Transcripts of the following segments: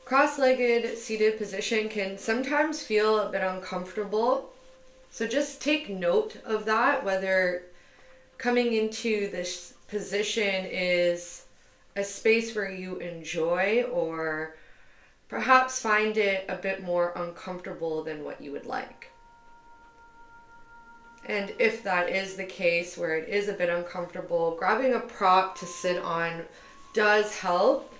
Cross-legged seated position can sometimes feel a bit uncomfortable. So just take note of that, whether coming into this position is a space where you enjoy or perhaps find it a bit more uncomfortable than what you would like. And if that is the case, where it is a bit uncomfortable, grabbing a prop to sit on does help.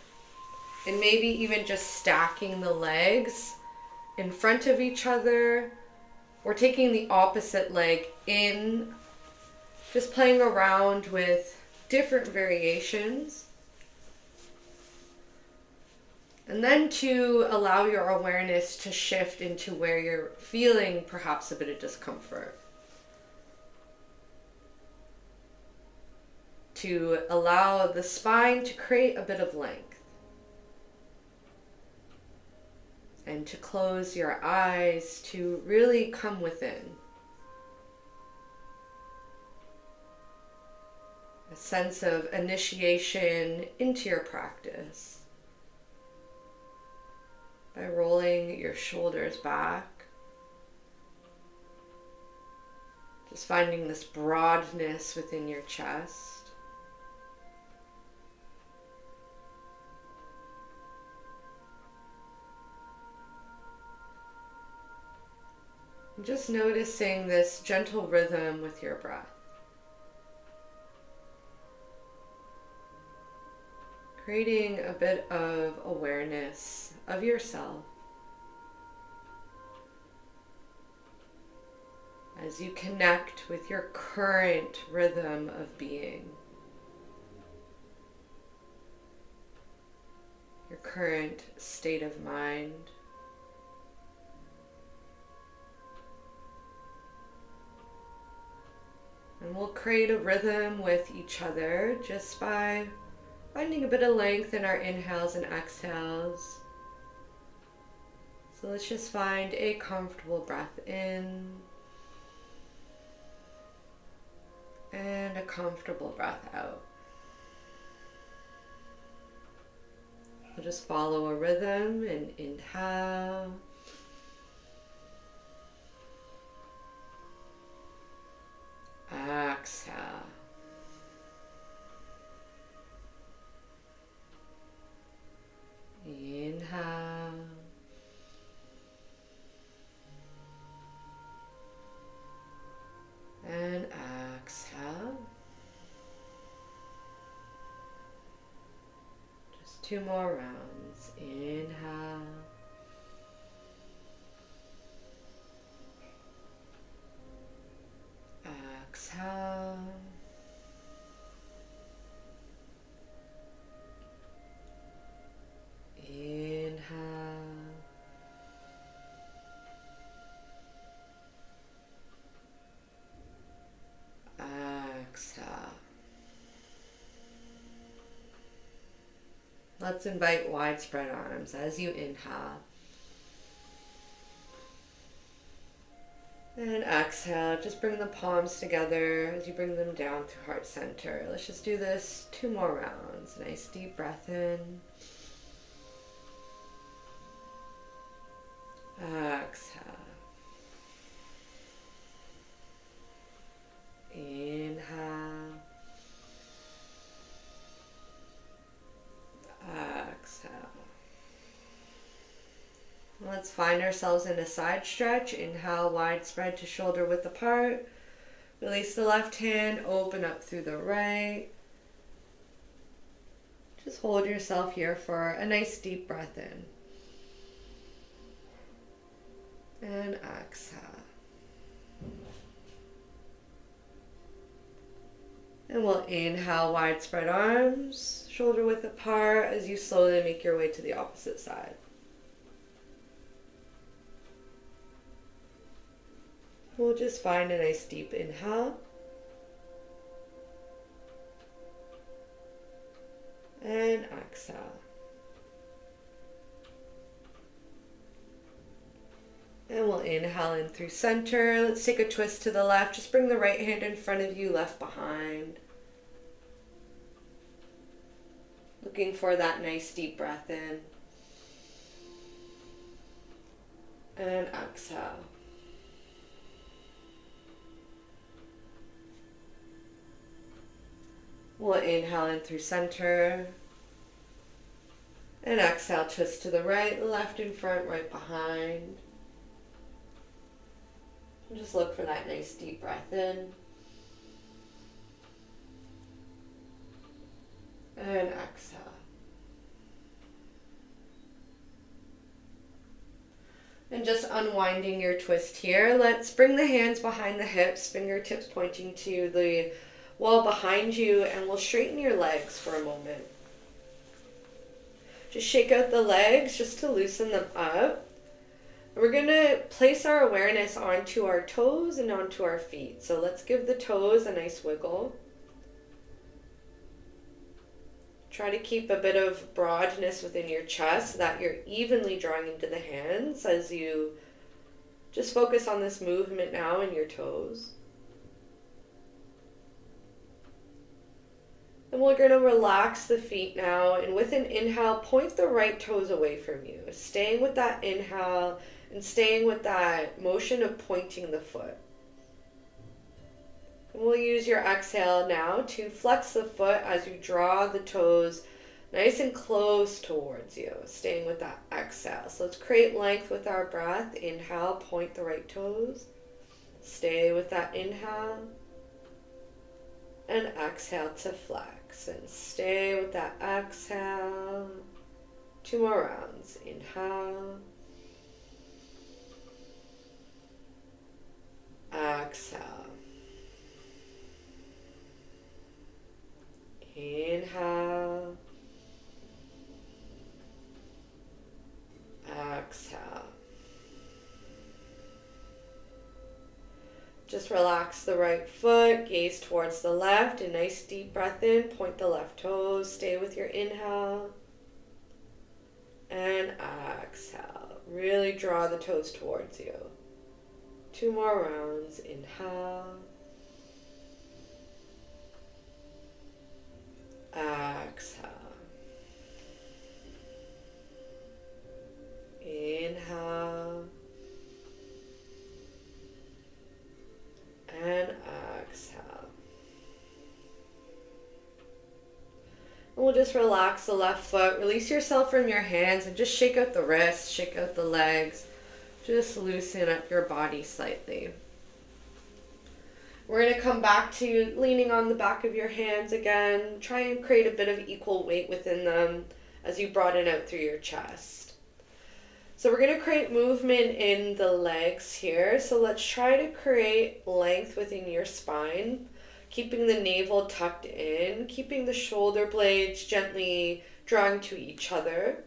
And maybe even just stacking the legs in front of each other or taking the opposite leg in, just playing around with different variations. And then to allow your awareness to shift into where you're feeling perhaps a bit of discomfort. To allow the spine to create a bit of length. And to close your eyes to really come within. A sense of initiation into your practice. By rolling your shoulders back. Just finding this broadness within your chest. Just noticing this gentle rhythm with your breath. Creating a bit of awareness of yourself as you connect with your current rhythm of being. Your current state of mind. And we'll create a rhythm with each other just by finding a bit of length in our inhales and exhales. So let's just find a comfortable breath in and a comfortable breath out. We'll just follow a rhythm and inhale. Exhale. Inhale. And exhale. Just 2 more rounds. Inhale. Exhale. Inhale. Exhale. Let's invite widespread arms as you inhale. And exhale, just bring the palms together as you bring them down through heart center. Let's just do this 2 more rounds. Nice deep breath in. Exhale. Inhale. Exhale. Let's find ourselves in a side stretch. Inhale, wide spread to shoulder width apart. Release the left hand, open up through the right. Just hold yourself here for a nice deep breath in. And exhale. And we'll inhale, wide spread arms, shoulder width apart as you slowly make your way to the opposite side. We'll just find a nice deep inhale. And exhale. And we'll inhale in through center. Let's take a twist to the left. Just bring the right hand in front of you, left behind. Looking for that nice deep breath in. And exhale. We'll inhale in through center. And exhale, twist to the right, left in front, right behind. And just look for that nice deep breath in. And exhale. And just unwinding your twist here. Let's bring the hands behind the hips, fingertips pointing to the wall behind you, and we'll straighten your legs for a moment. Just shake out the legs just to loosen them up. We're going to place our awareness onto our toes and onto our feet. So let's give the toes a nice wiggle. Try to keep a bit of broadness within your chest so that you're evenly drawing into the hands as you just focus on this movement now in your toes. And we're going to relax the feet now, and with an inhale, point the right toes away from you, staying with that inhale and staying with that motion of pointing the foot. And we'll use your exhale now to flex the foot as you draw the toes nice and close towards you, staying with that exhale. So let's create length with our breath. Inhale, point the right toes. Stay with that inhale. And exhale to flex. And stay with that exhale. 2 more rounds. Inhale. Exhale. Inhale. Exhale. Just relax the right foot, gaze towards the left, a nice deep breath in, point the left toes, stay with your inhale, and exhale. Really draw the toes towards you. 2 more rounds. Inhale. Exhale. Inhale. And exhale. And we'll just relax the left foot. Release yourself from your hands and just shake out the wrists, shake out the legs. Just loosen up your body slightly. We're going to come back to leaning on the back of your hands again. Try and create a bit of equal weight within them as you broaden out through your chest. So we're going to create movement in the legs here. So let's try to create length within your spine, keeping the navel tucked in, keeping the shoulder blades gently drawing to each other.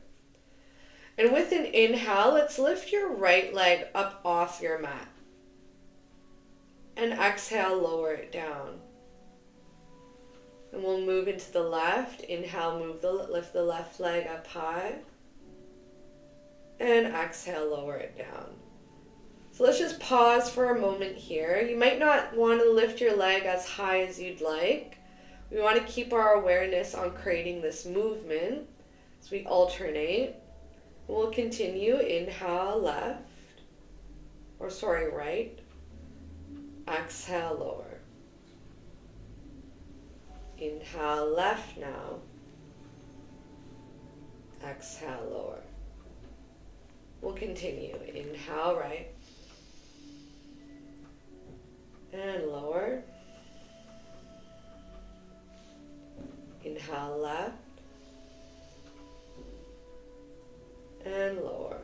And with an inhale, let's lift your right leg up off your mat. And exhale, lower it down. And we'll move into the left. Inhale, lift the left leg up high. And exhale, lower it down. So let's just pause for a moment here. You might not want to lift your leg as high as you'd like. We want to keep our awareness on creating this movement as we alternate. We'll continue. Inhale, right. Exhale, lower. Inhale, left now. Exhale, lower. We'll continue. Inhale, right. And lower. Inhale, left. And lower.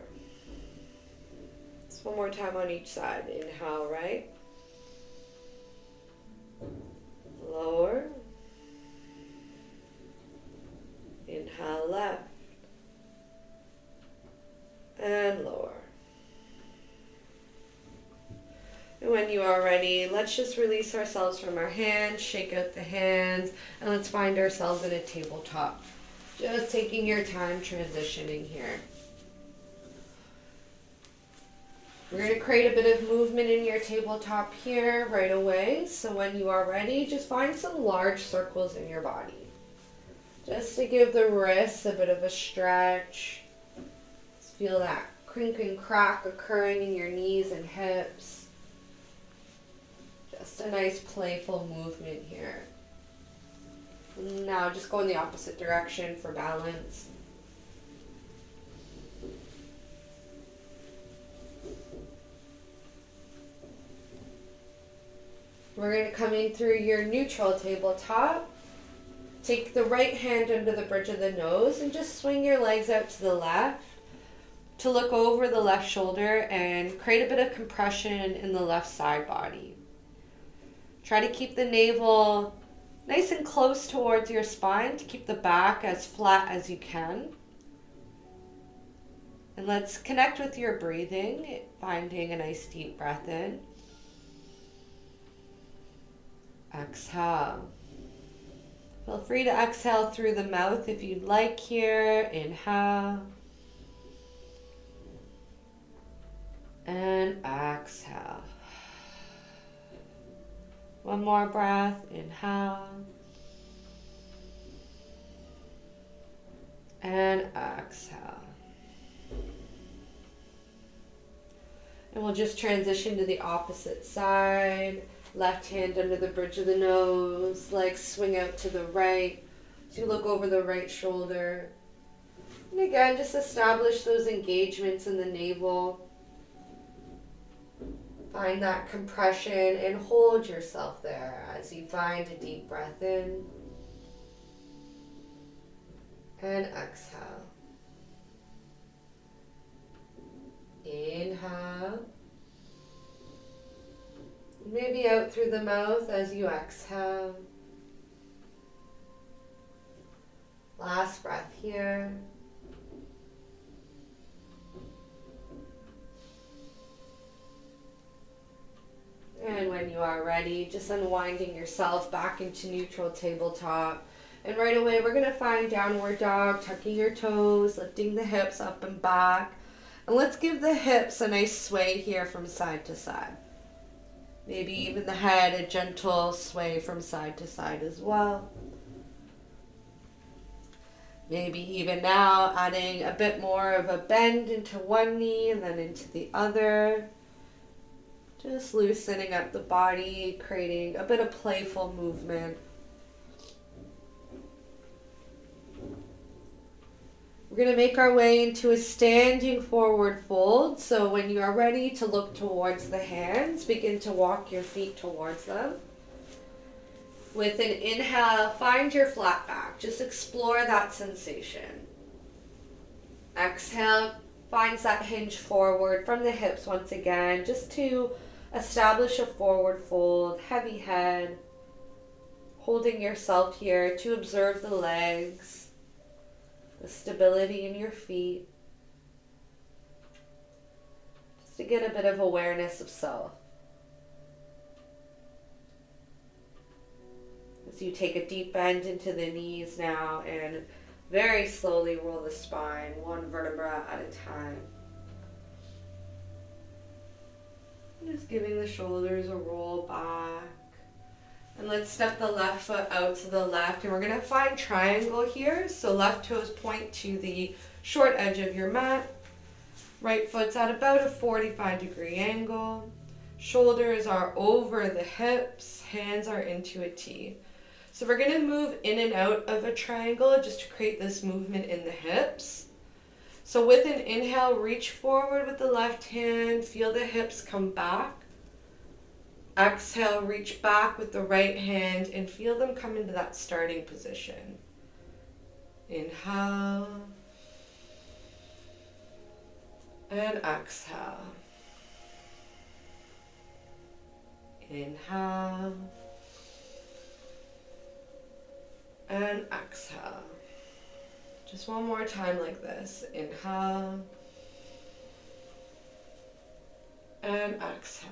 Just one more time on each side. Inhale, right. Lower. Inhale, left. And lower. And when you are ready, let's just release ourselves from our hands, shake out the hands, and let's find ourselves in a tabletop. Just taking your time transitioning here. We're going to create a bit of movement in your tabletop here right away. So when you are ready, just find some large circles in your body. Just to give the wrists a bit of a stretch. Just feel that crink and crack occurring in your knees and hips. Just a nice playful movement here. Now just go in the opposite direction for balance. We're going to come in through your neutral tabletop. Take the right hand under the bridge of the nose and just swing your legs out to the left to look over the left shoulder and create a bit of compression in the left side body. Try to keep the navel nice and close towards your spine to keep the back as flat as you can. And let's connect with your breathing, finding a nice deep breath in. Exhale. Feel free to exhale through the mouth if you'd like here. Inhale. And exhale. One more breath. Inhale. And exhale. And we'll just transition to the opposite side. Left hand under the bridge of the nose, legs swing out to the right. So you look over the right shoulder. And again, just establish those engagements in the navel. Find that compression and hold yourself there as you find a deep breath in. And exhale. Inhale. Maybe out through the mouth as you exhale. Last breath here. And when you are ready, just unwinding yourself back into neutral tabletop. And right away, we're going to find downward dog, tucking your toes, lifting the hips up and back. And let's give the hips a nice sway here from side to side. Maybe even the head, a gentle sway from side to side as well. Maybe even now adding a bit more of a bend into one knee and then into the other. Just loosening up the body, creating a bit of playful movement. We're going to make our way into a standing forward fold. So when you are ready to look towards the hands, begin to walk your feet towards them. With an inhale, find your flat back. Just explore that sensation. Exhale, finds that hinge forward from the hips once again, just to establish a forward fold, heavy head, holding yourself here to observe the legs. The stability in your feet, just to get a bit of awareness of self. As you take a deep bend into the knees now and very slowly roll the spine, one vertebra at a time. Just giving the shoulders a roll back. And let's step the left foot out to the left, and we're going to find triangle here. So left toes point to the short edge of your mat. Right foot's at about a 45-degree angle. Shoulders are over the hips, hands are into a T. So we're going to move in and out of a triangle just to create this movement in the hips. So with an inhale, reach forward with the left hand, feel the hips come back. Exhale, reach back with the right hand and feel them come into that starting position. Inhale. And exhale. Inhale. And exhale. Just one more time like this. Inhale. And exhale.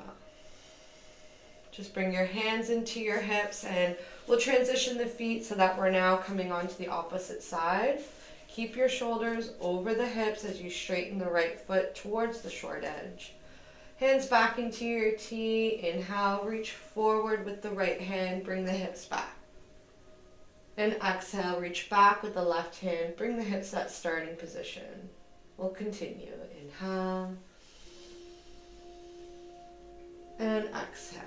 Just bring your hands into your hips and we'll transition the feet so that we're now coming onto the opposite side. Keep your shoulders over the hips as you straighten the right foot towards the short edge. Hands back into your T. Inhale, reach forward with the right hand, bring the hips back. And exhale, reach back with the left hand. Bring the hips to that starting position. We'll continue. Inhale. And exhale.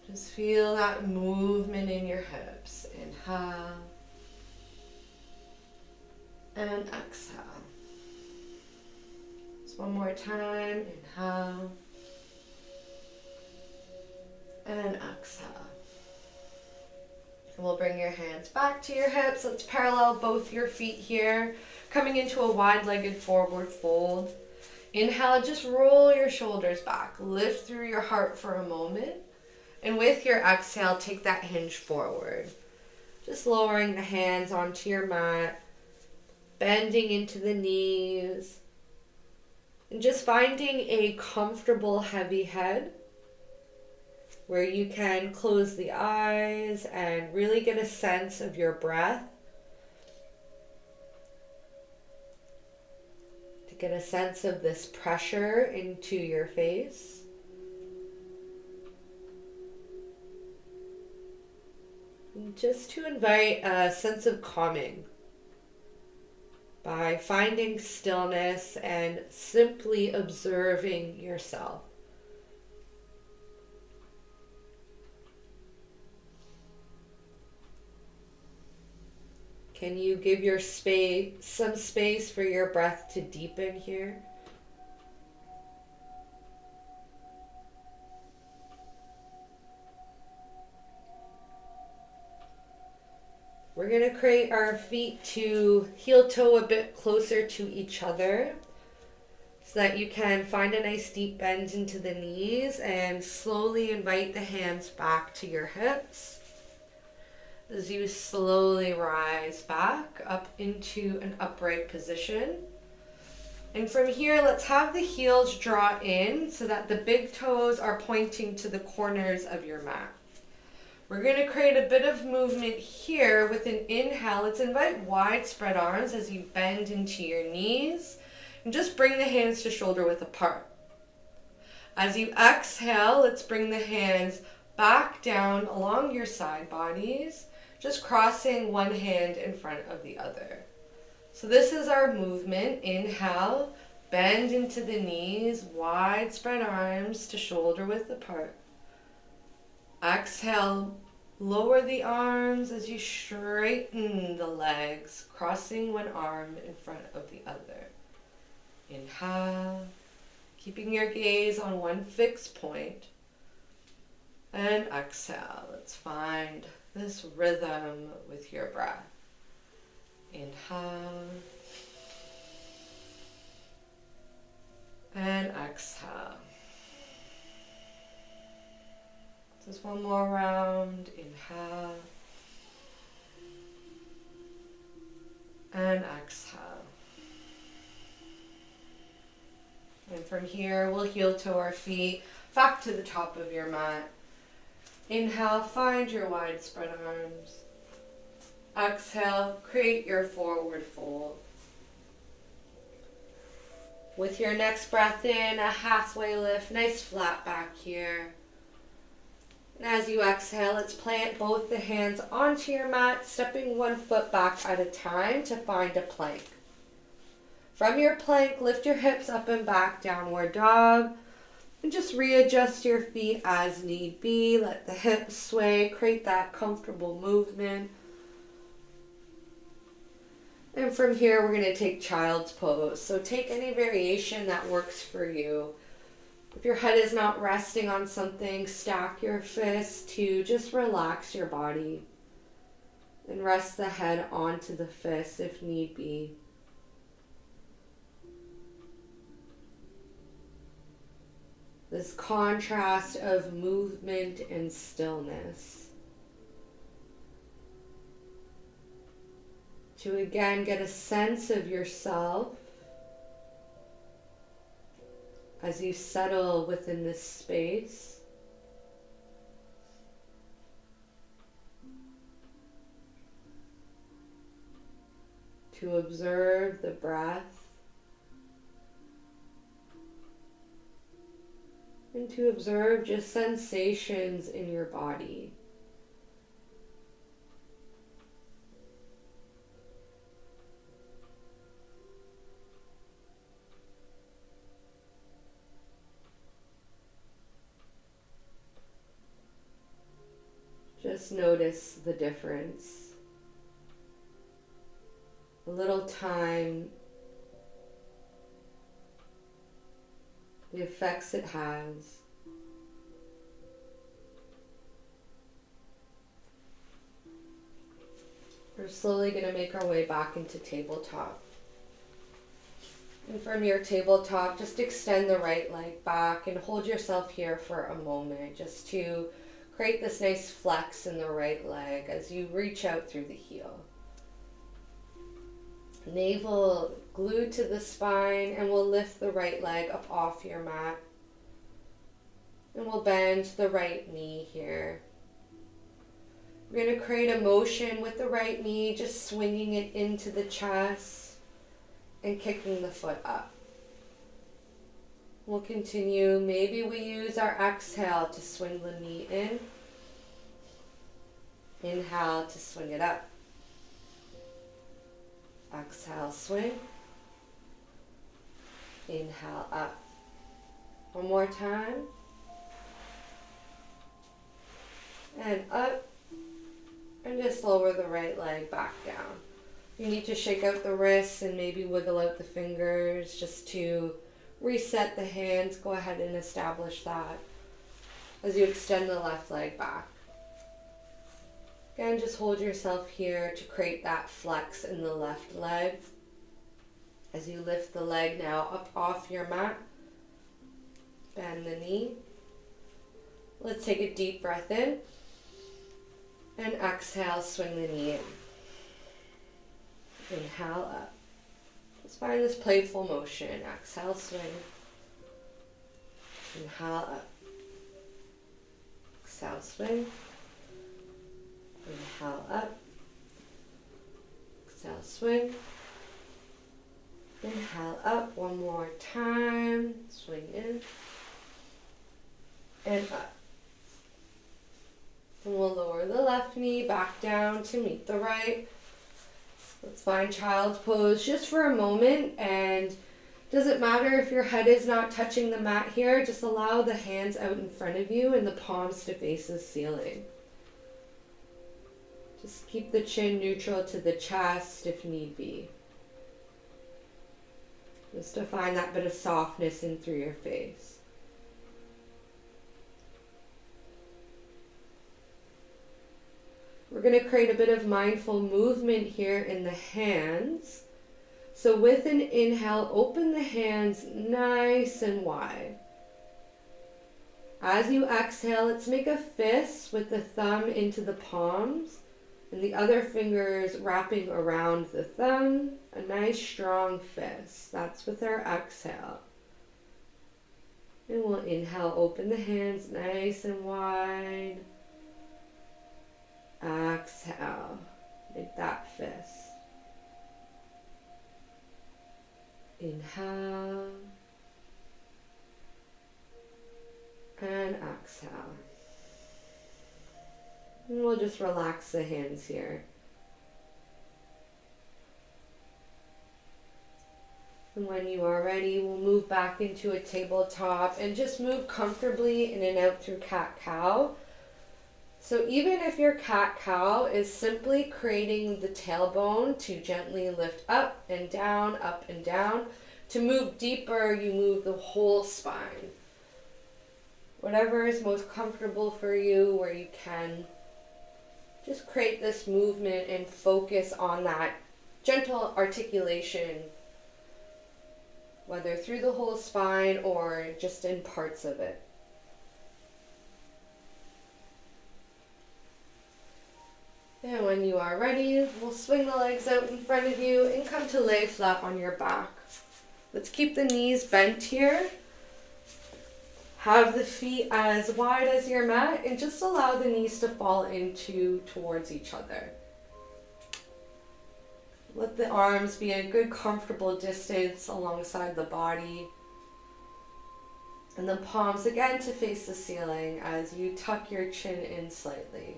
Just feel that movement in your hips. Inhale. And exhale. Just one more time. Inhale. And exhale. And we'll bring your hands back to your hips. Let's parallel both your feet here. Coming into a wide-legged forward fold. Inhale, just roll your shoulders back. Lift through your heart for a moment. And with your exhale, take that hinge forward. Just lowering the hands onto your mat. Bending into the knees. And just finding a comfortable, heavy head where you can close the eyes and really get a sense of your breath. To get a sense of this pressure into your face. And just to invite a sense of calming by finding stillness and simply observing yourself. Can you give your some space for your breath to deepen here? We're going to create our feet to heel toe a bit closer to each other so that you can find a nice deep bend into the knees and slowly invite the hands back to your hips. As you slowly rise back up into an upright position. And from here, let's have the heels draw in so that the big toes are pointing to the corners of your mat. We're going to create a bit of movement here with an inhale. Let's invite wide spread arms as you bend into your knees. And just bring the hands to shoulder width apart. As you exhale, let's bring the hands back down along your side bodies. Just crossing one hand in front of the other. So this is our movement. Inhale, bend into the knees, wide spread arms to shoulder width apart. Exhale, lower the arms as you straighten the legs, crossing one arm in front of the other. Inhale, keeping your gaze on one fixed point. And exhale, let's find this rhythm with your breath. Inhale. And exhale. Just one more round. Inhale. And exhale. And from here, we'll heel toe our feet back to the top of your mat. Inhale, find your wide spread arms. Exhale, create your forward fold. With your next breath in, a halfway lift, nice flat back here. And as you exhale, let's plant both the hands onto your mat, stepping one foot back at a time to find a plank. From your plank, lift your hips up and back, downward dog. And just readjust your feet as need be. Let the hips sway, create that comfortable movement. And from here, we're going to take child's pose. So take any variation that works for you. If your head is not resting on something, stack your fists to just relax your body. And rest the head onto the fists if need be. This contrast of movement and stillness. To again get a sense of yourself as you settle within this space. To observe the breath. And to observe just sensations in your body. Just notice the difference. A little time, the effects it has. We're slowly going to make our way back into tabletop. And from your tabletop, just extend the right leg back and hold yourself here for a moment just to create this nice flex in the right leg as you reach out through the heel. Navel glued to the spine, and we'll lift the right leg up off your mat. And we'll bend the right knee here. We're going to create a motion with the right knee, just swinging it into the chest and kicking the foot up. We'll continue. Maybe we use our exhale to swing the knee in. Inhale to swing it up. Exhale, swing. Inhale, up. One more time. And up. And just lower the right leg back down. You need to shake out the wrists and maybe wiggle out the fingers just to reset the hands. Go ahead and establish that as you extend the left leg back. Again, just hold yourself here to create that flex in the left leg. As you lift the leg now up off your mat, bend the knee. Let's take a deep breath in. And exhale, swing the knee in. Inhale up. Just find this playful motion. Exhale, swing. Inhale up. Exhale, swing. Inhale up. Exhale, swing. Inhale up. One more time. Swing in. And up. And we'll lower the left knee back down to meet the right. Let's find child's pose just for a moment, and doesn't matter if your head is not touching the mat here, just allow the hands out in front of you and the palms to face the ceiling. Just keep the chin neutral to the chest if need be. Just to find that bit of softness in through your face. We're going to create a bit of mindful movement here in the hands. So with an inhale, open the hands nice and wide. As you exhale, let's make a fist with the thumb into the palms and the other fingers wrapping around the thumb. A nice strong fist. That's with our exhale. And we'll inhale, open the hands nice and wide. Exhale, make that fist. Inhale. And exhale. And we'll just relax the hands here. And when you are ready, we'll move back into a tabletop and just move comfortably in and out through cat-cow. So even if your cat-cow is simply creating the tailbone to gently lift up and down, to move deeper, you move the whole spine. Whatever is most comfortable for you, where you can, just create this movement and focus on that gentle articulation, whether through the whole spine or just in parts of it. And when you are ready, we'll swing the legs out in front of you and come to lay flat on your back. Let's keep the knees bent here. Have the feet as wide as your mat and just allow the knees to fall towards each other. Let the arms be a good comfortable distance alongside the body. And the palms again to face the ceiling as you tuck your chin in slightly.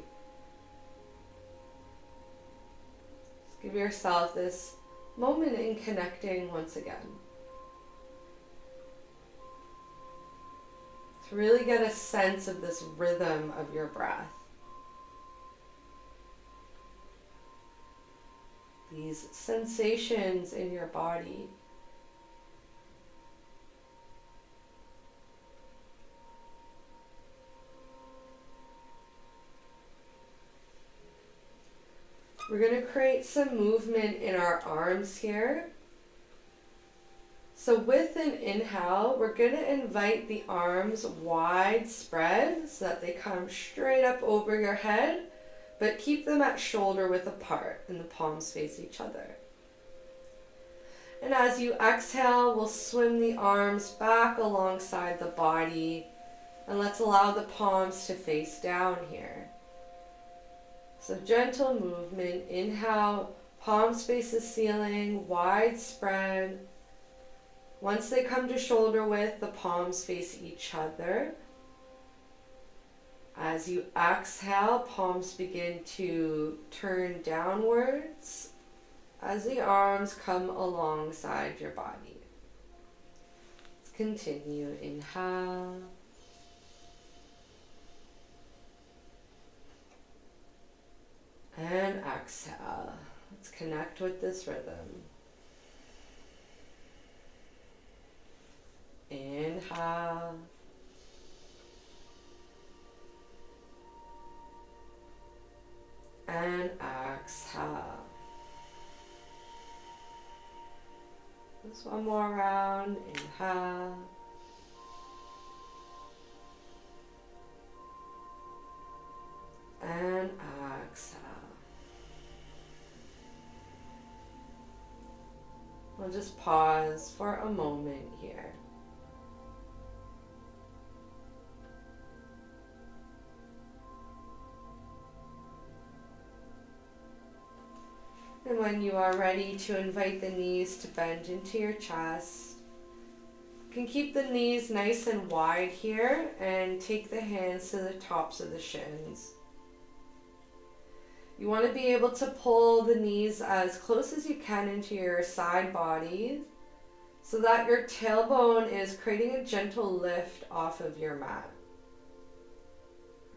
Give yourself this moment in connecting once again. To really get a sense of this rhythm of your breath. these sensations in your body. We're going to create some movement in our arms here. So with an inhale, we're going to invite the arms wide spread so that they come straight up over your head, but keep them at shoulder width apart and the palms face each other. And as you exhale, we'll swim the arms back alongside the body, and let's allow the palms to face down here. So gentle movement, inhale, palms face the ceiling, wide spread. Once they come to shoulder width, the palms face each other. As you exhale, palms begin to turn downwards as the arms come alongside your body. Let's continue. Inhale. And exhale. Let's connect with this rhythm. Inhale. And exhale. Just one more round. Inhale. And exhale. We'll just pause for a moment here. And when you are ready to invite the knees to bend into your chest, you can keep the knees nice and wide here and take the hands to the tops of the shins. You want to be able to pull the knees as close as you can into your side body so that your tailbone is creating a gentle lift off of your mat.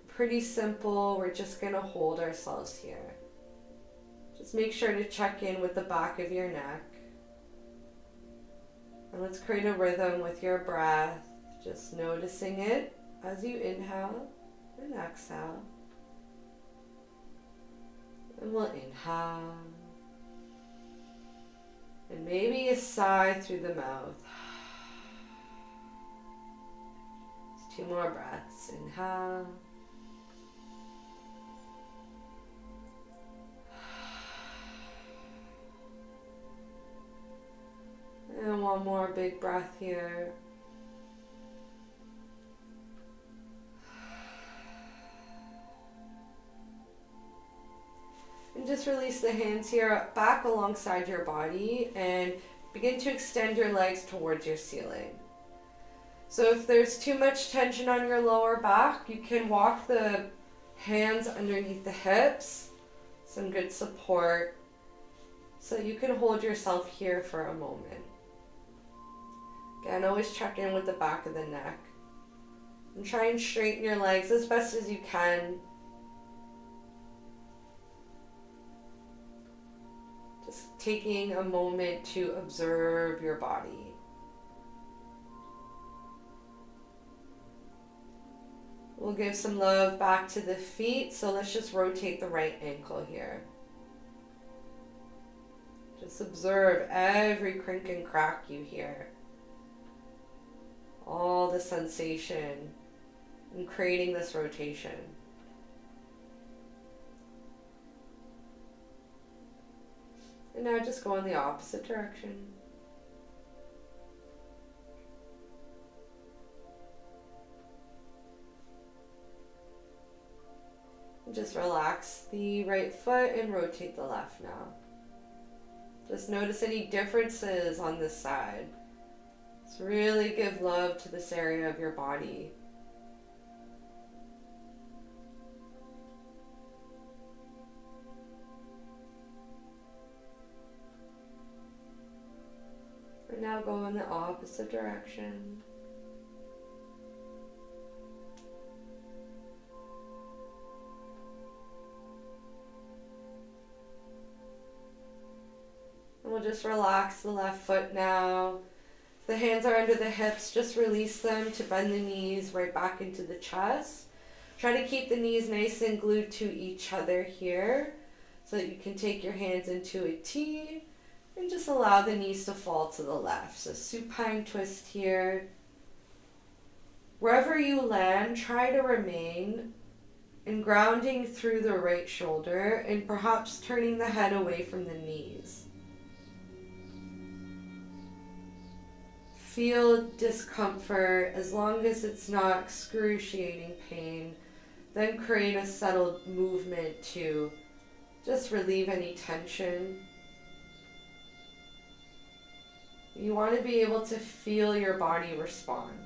Pretty simple. We're just going to hold ourselves here. Just make sure to check in with the back of your neck. And let's create a rhythm with your breath, just noticing it as you inhale and exhale. And we'll inhale. And maybe a sigh through the mouth. Just 2 more breaths. Inhale. And one more big breath here. And just release the hands here back alongside your body and begin to extend your legs towards your ceiling. So if there's too much tension on your lower back, you can walk the hands underneath the hips, some good support, so you can hold yourself here for a moment. Again, always check in with the back of the neck. And try and straighten your legs as best as you can. Just taking a moment to observe your body. We'll give some love back to the feet, so let's just rotate the right ankle here. Just observe every crink and crack you hear. All the sensation in creating this rotation. And now just go in the opposite direction. And just relax the right foot and rotate the left now. Just notice any differences on this side. So really give love to this area of your body. And now go in the opposite direction. we'll just relax the left foot now. If the hands are under the hips, just release them to bend the knees right back into the chest. Try to keep the knees nice and glued to each other here so that you can take your hands into a T and just allow the knees to fall to the left. So supine twist here. Wherever you land, try to remain in grounding through the right shoulder and perhaps turning the head away from the knees. Feel discomfort as long as it's not excruciating pain. Then create a settled movement to just relieve any tension. You want to be able to feel your body respond.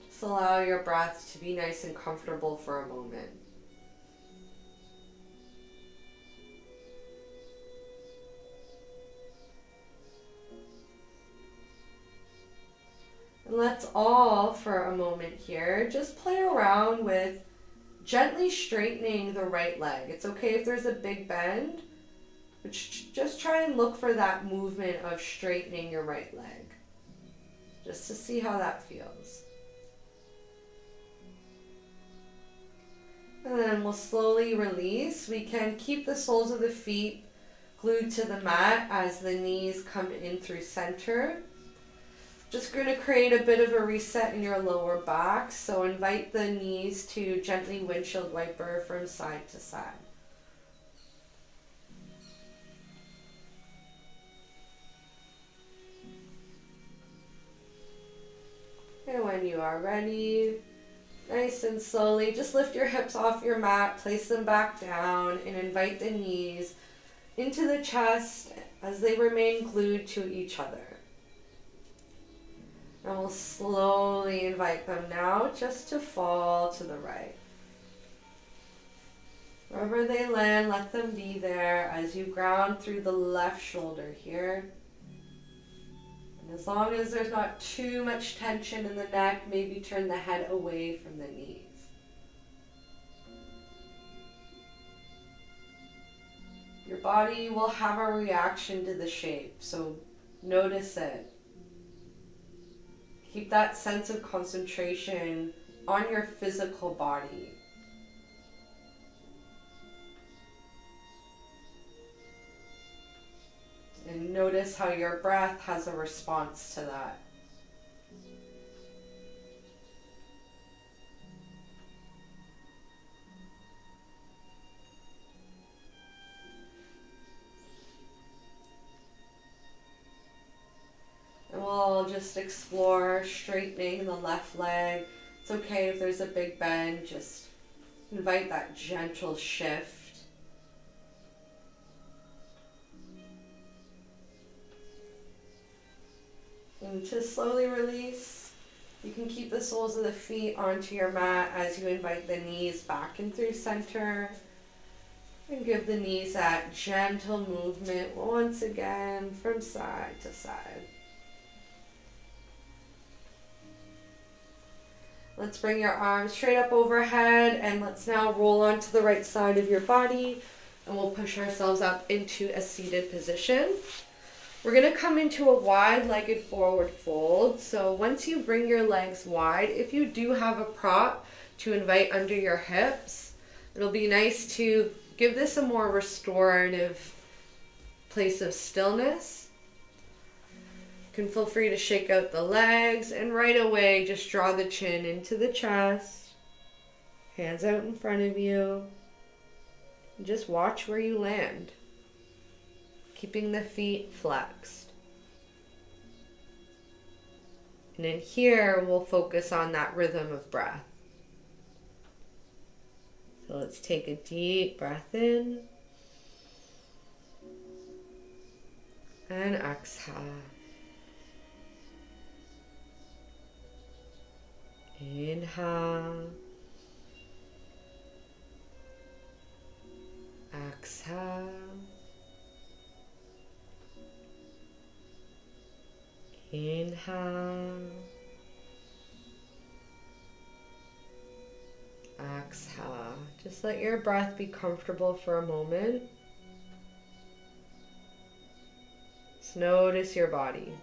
Just allow your breath to be nice and comfortable for a moment. And let's all, for a moment here, just play around with gently straightening the right leg. It's okay if there's a big bend, but just try and look for that movement of straightening your right leg, just to see how that feels. And then we'll slowly release. We can keep the soles of the feet glued to the mat as the knees come in through center. Just going to create a bit of a reset in your lower back, so invite the knees to gently windshield wiper from side to side. And when you are ready, nice and slowly, just lift your hips off your mat, place them back down, and invite the knees into the chest as they remain glued to each other. And we'll slowly invite them now just to fall to the right. Wherever they land, let them be there as you ground through the left shoulder here. And as long as there's not too much tension in the neck, maybe turn the head away from the knees. Your body will have a reaction to the shape, so notice it. Keep that sense of concentration on your physical body. And notice how your breath has a response to that. And we'll just explore straightening the left leg. It's okay if there's a big bend, just invite that gentle shift. And to slowly release, you can keep the soles of the feet onto your mat as you invite the knees back in through center. And give the knees that gentle movement once again from side to side. Let's bring your arms straight up overhead and let's now roll onto the right side of your body and we'll push ourselves up into a seated position. We're going to come into a wide-legged forward fold. So once you bring your legs wide, if you do have a prop to invite under your hips, it'll be nice to give this a more restorative place of stillness. You can feel free to shake out the legs and right away just draw the chin into the chest, hands out in front of you, and just watch where you land, keeping the feet flexed. And in here, we'll focus on that rhythm of breath. So let's take a deep breath in and exhale. Inhale, exhale, inhale, exhale. Just let your breath be comfortable for a moment. Just notice your body.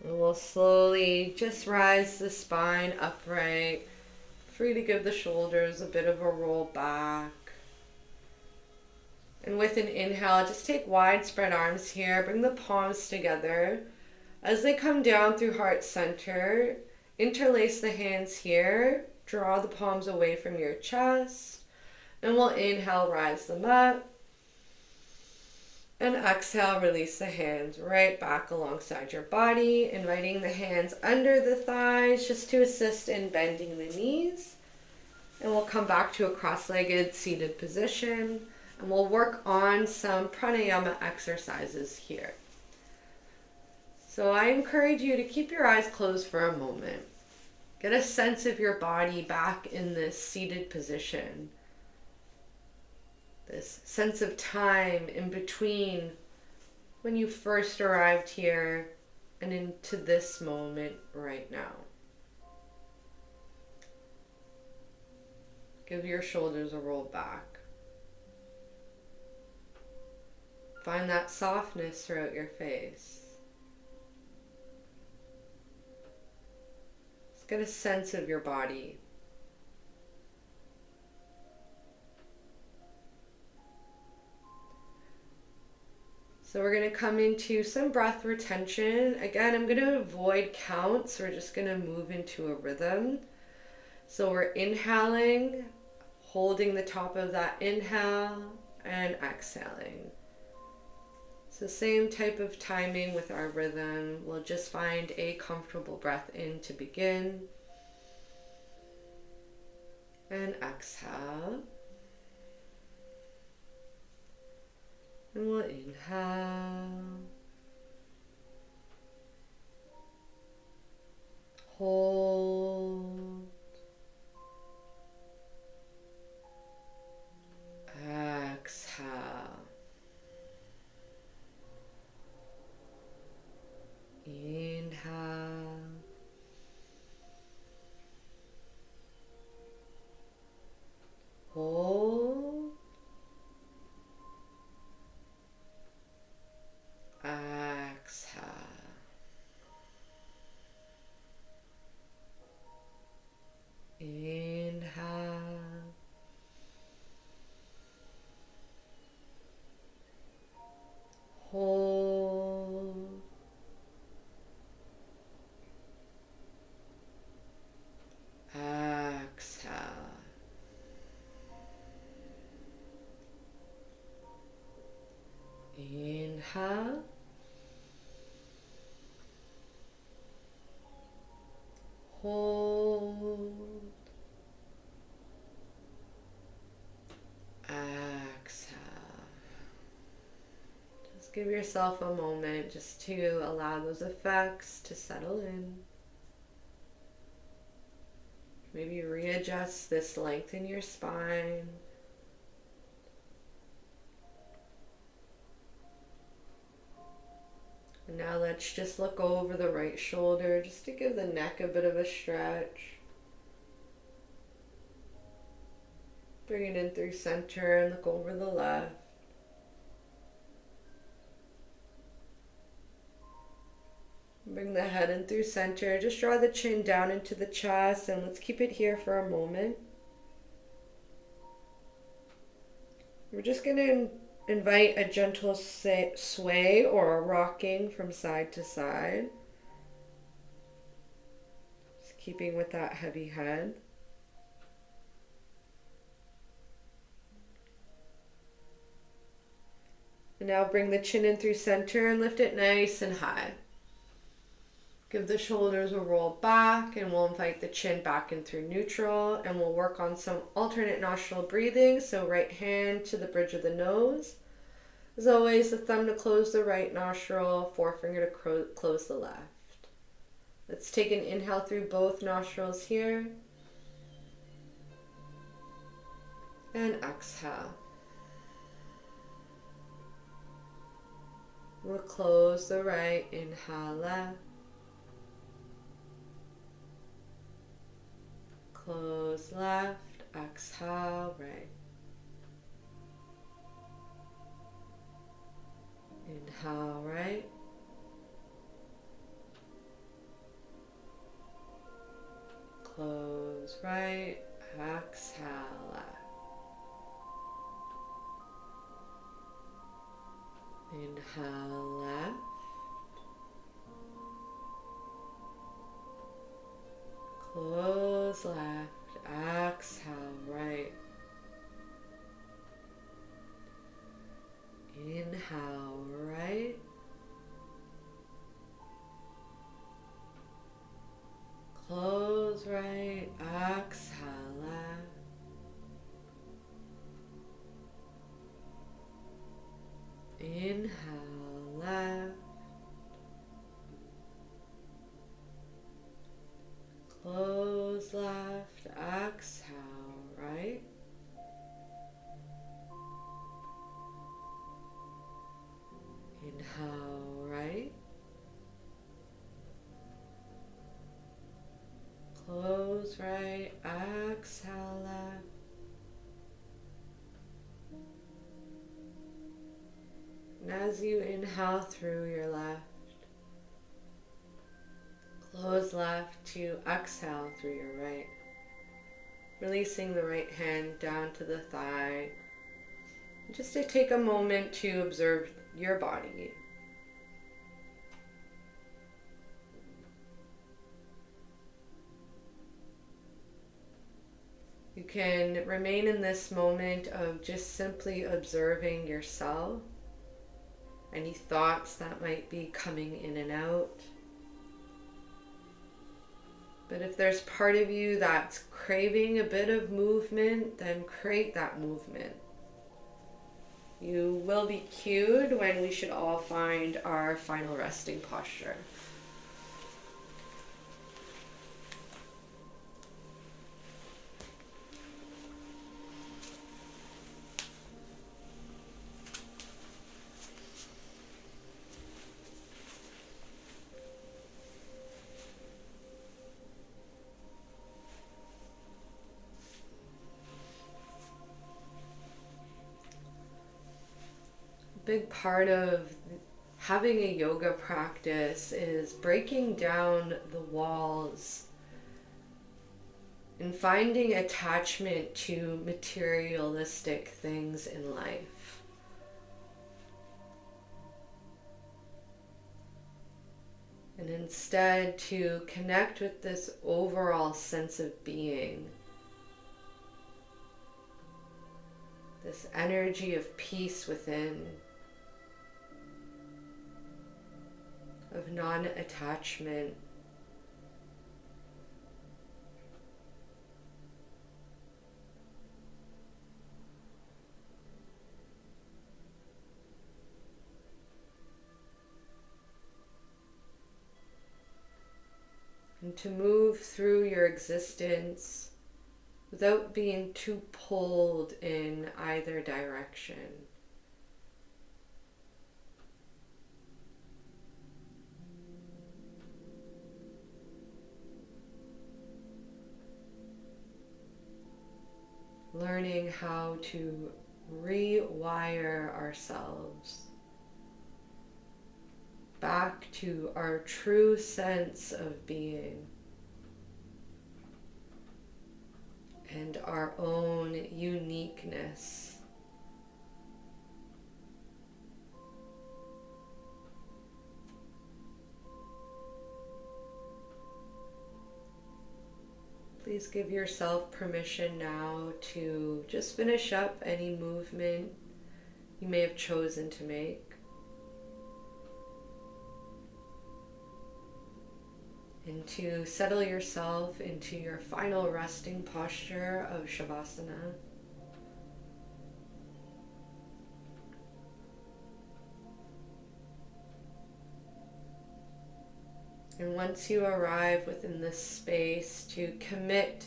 And we'll slowly just rise the spine upright. Free to give the shoulders a bit of a roll back. And with an inhale, just take wide spread arms here. Bring the palms together. As they come down through heart center, interlace the hands here. Draw the palms away from your chest. And we'll inhale, rise them up. And exhale, release the hands right back alongside your body, inviting the hands under the thighs just to assist in bending the knees. And we'll come back to a cross-legged seated position, and we'll work on some pranayama exercises here. So I encourage you to keep your eyes closed for a moment. Get a sense of your body back in this seated position. This sense of time in between when you first arrived here and into this moment right now. Give your shoulders a roll back. Find that softness throughout your face. Just get a sense of your body. So we're going to come into some breath retention. Again, I'm going to avoid counts. We're just going to move into a rhythm. So we're inhaling, holding the top of that inhale, and exhaling. So same type of timing with our rhythm. We'll just find a comfortable breath in to begin. And exhale. And we'll inhale, hold, exhale, inhale, hold, exhale. Inhale. Hold. Exhale. Inhale. Hold. Exhale. Just give yourself a moment just to allow those effects to settle in. Maybe readjust this length in your spine. And now let's just look over the right shoulder just to give the neck a bit of a stretch. Bring it in through center and look over the left. Bring the head in through center. Just draw the chin down into the chest and let's keep it here for a moment. We're just going to invite a gentle sway or a rocking from side to side. Just keeping with that heavy head. And now bring the chin in through center and lift it nice and high. Give the shoulders a roll back and we'll invite the chin back in through neutral and we'll work on some alternate nostril breathing. So right hand to the bridge of the nose. As always, the thumb to close the right nostril, forefinger to close the left. Let's take an inhale through both nostrils here. And exhale. We'll close the right, inhale left. left, exhale, right. Inhale, right. Close, right. Exhale, left. Inhale, left. Close, left. Exhale, right. Inhale, right. Close, right. Exhale, left. Inhale, left. Close, left. Exhale, right. Inhale, right. Close, right. Exhale, left. And as you inhale through your left, close left to exhale through your right. Releasing the right hand down to the thigh. Just to take a moment to observe your body. You can remain in this moment of just simply observing yourself, any thoughts that might be coming in and out. But if there's part of you that's craving a bit of movement, then create that movement. You will be cued when we should all find our final resting posture. Big part of having a yoga practice is breaking down the walls and finding attachment to materialistic things in life. And instead to connect with this overall sense of being, this energy of peace within, of non-attachment. And to move through your existence without being too pulled in either direction. Learning how to rewire ourselves back to our true sense of being and our own uniqueness. Please give yourself permission now to just finish up any movement you may have chosen to make. And to settle yourself into your final resting posture of Shavasana. And once you arrive within this space, to commit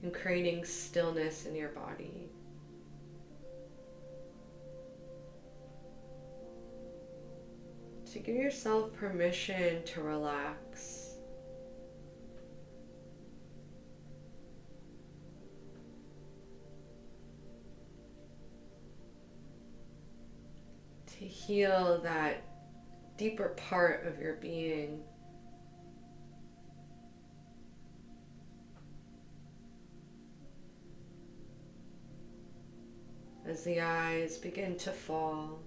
in creating stillness in your body. To give yourself permission to relax. heal that deeper part of your being. As the eyes begin to fall,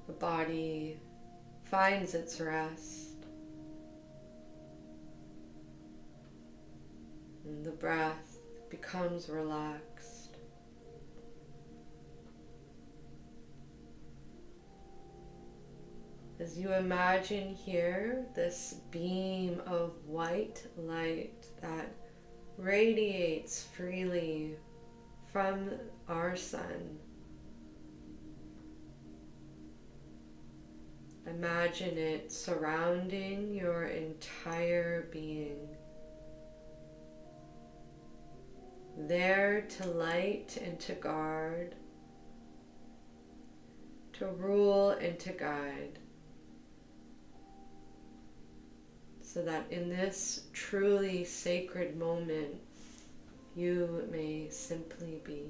the body finds its rest, and the breath becomes relaxed. As you imagine here this beam of white light that radiates freely from our sun, imagine it surrounding your entire being, there to light and to guard, to rule and to guide, so that in this truly sacred moment, you may simply be.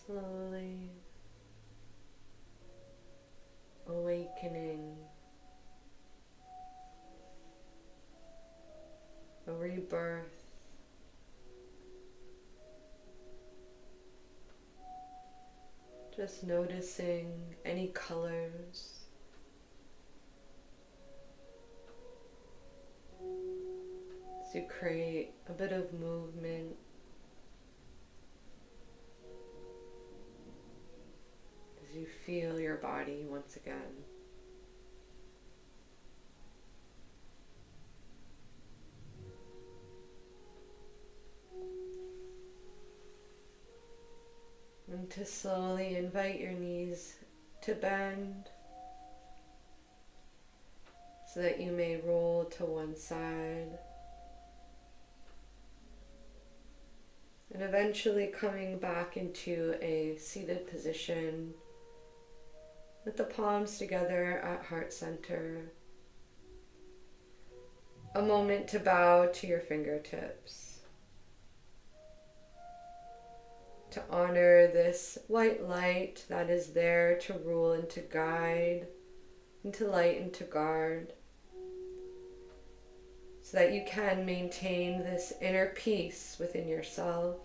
slowly awakening, a rebirth. Just noticing any colors as you create a bit of movement, as you feel your body once again. And to slowly invite your knees to bend so that you may roll to one side. And eventually coming back into a seated position with the palms together at heart center. A moment to bow to your fingertips, to honor this white light that is there to rule and to guide, and to light and to guard, so that you can maintain this inner peace within yourself.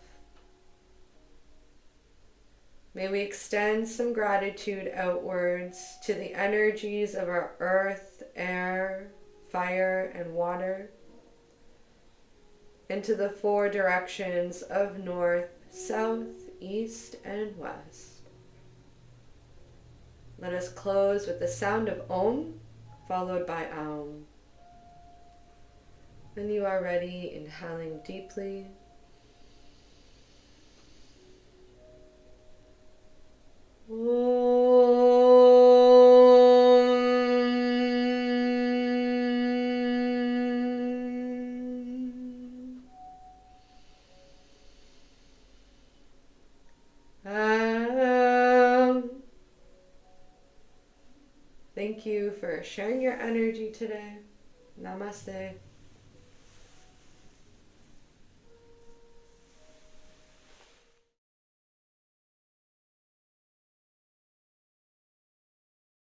May we extend some gratitude outwards to the energies of our earth, air, fire, and water, and to the four directions of north, south, east, and west. Let us close with the sound of Om, followed by Aum. When you are ready, inhaling deeply. Thank you for sharing your energy today. Namaste.